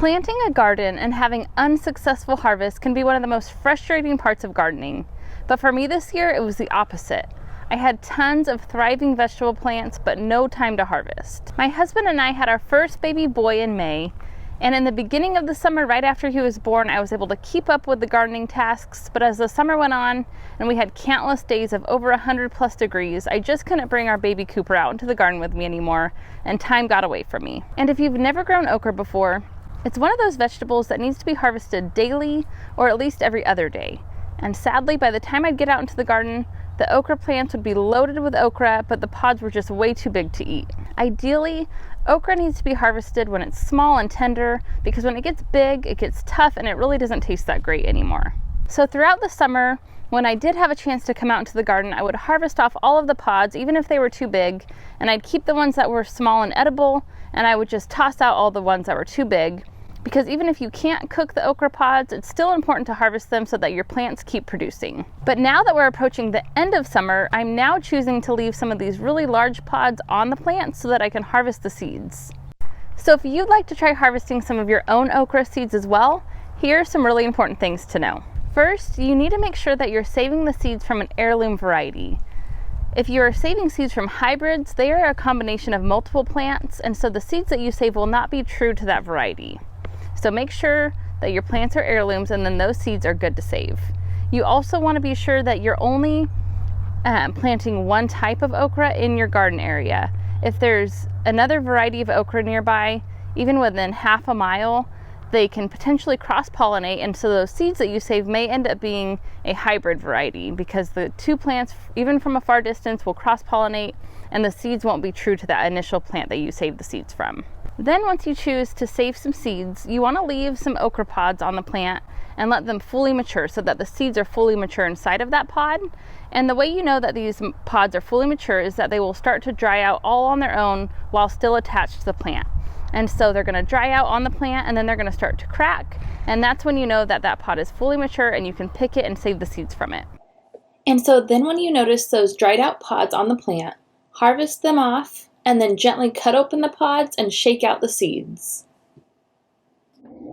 Planting a garden and having unsuccessful harvests can be one of the most frustrating parts of gardening. But for me this year, it was the opposite. I had tons of thriving vegetable plants, but no time to harvest. My husband and I had our first baby boy in May, and in the beginning of the summer, right after he was born, I was able to keep up with the gardening tasks, but as the summer went on and we had countless days of over 100+ degrees, I just couldn't bring our baby Cooper out into the garden with me anymore, and time got away from me. And if you've never grown okra before, it's one of those vegetables that needs to be harvested daily or at least every other day. And sadly, by the time I'd get out into the garden, the okra plants would be loaded with okra, but the pods were just way too big to eat. Ideally, okra needs to be harvested when it's small and tender, because when it gets big, it gets tough and it really doesn't taste that great anymore. So throughout the summer, when I did have a chance to come out into the garden, I would harvest off all of the pods, even if they were too big, and I'd keep the ones that were small and edible, and I would just toss out all the ones that were too big. Because even if you can't cook the okra pods, it's still important to harvest them so that your plants keep producing. But now that we're approaching the end of summer, I'm now choosing to leave some of these really large pods on the plants so that I can harvest the seeds. So if you'd like to try harvesting some of your own okra seeds as well, here are some really important things to know. First, you need to make sure that you're saving the seeds from an heirloom variety. If you are saving seeds from hybrids, they are a combination of multiple plants, and so the seeds that you save will not be true to that variety. So make sure that your plants are heirlooms, and then those seeds are good to save. You also want to be sure that you're only planting one type of okra in your garden area. If there's another variety of okra nearby, even within half a mile, they can potentially cross-pollinate, and so those seeds that you save may end up being a hybrid variety, because the two plants, even from a far distance, will cross-pollinate and the seeds won't be true to that initial plant that you saved the seeds from. Then once you choose to save some seeds, you want to leave some okra pods on the plant and let them fully mature so that the seeds are fully mature inside of that pod. And the way you know that these pods are fully mature is that they will start to dry out all on their own while still attached to the plant. And so they're going to dry out on the plant, and then they're going to start to crack. And that's when you know that that pod is fully mature and you can pick it and save the seeds from it. And so then when you notice those dried out pods on the plant, harvest them off, and then gently cut open the pods and shake out the seeds.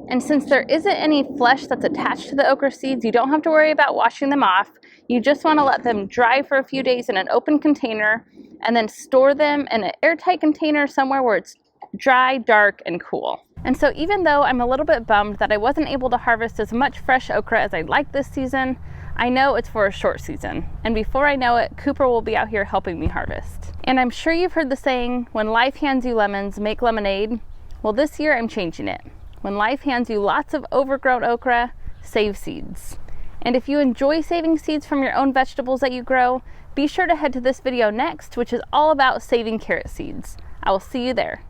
And since there isn't any flesh that's attached to the okra seeds, you don't have to worry about washing them off. You just want to let them dry for a few days in an open container, and then store them in an airtight container somewhere where it's dry, dark, and cool. And so even though I'm a little bit bummed that I wasn't able to harvest as much fresh okra as I'd like this season, I know it's for a short season, and before I know it, Cooper will be out here helping me harvest. And I'm sure you've heard the saying, when life hands you lemons, make lemonade. Well, this year I'm changing it. When life hands you lots of overgrown okra, save seeds. And if you enjoy saving seeds from your own vegetables that you grow, be sure to head to this video next, which is all about saving carrot seeds. I will see you there.